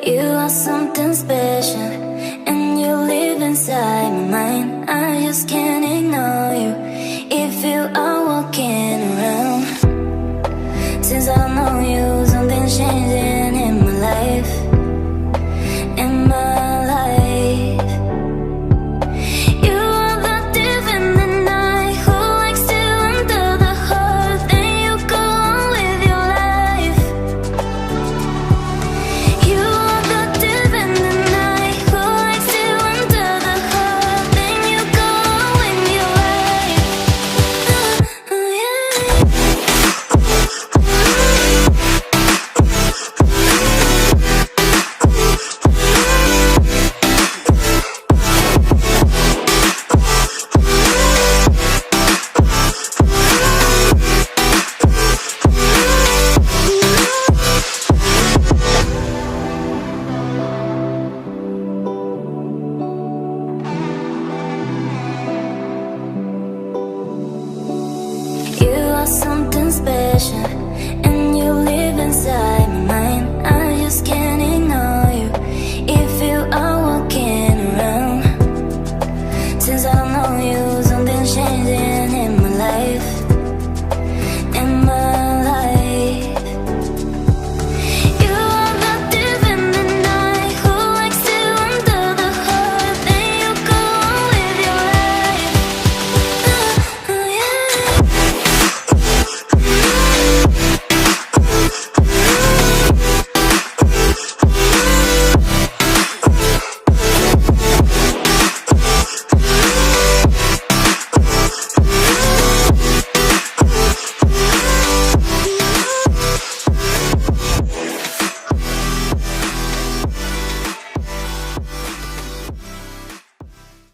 You are something special, and you live inside my mind. I just can't ignore you if you are walking around. Since I know you, something's changing in my life. In my life, you are the thief in the night who likes to enter the heart. Then you go on with your life. You are the thief in the night who likes to enter the heart. Then you go on with your life. You are something special, and you live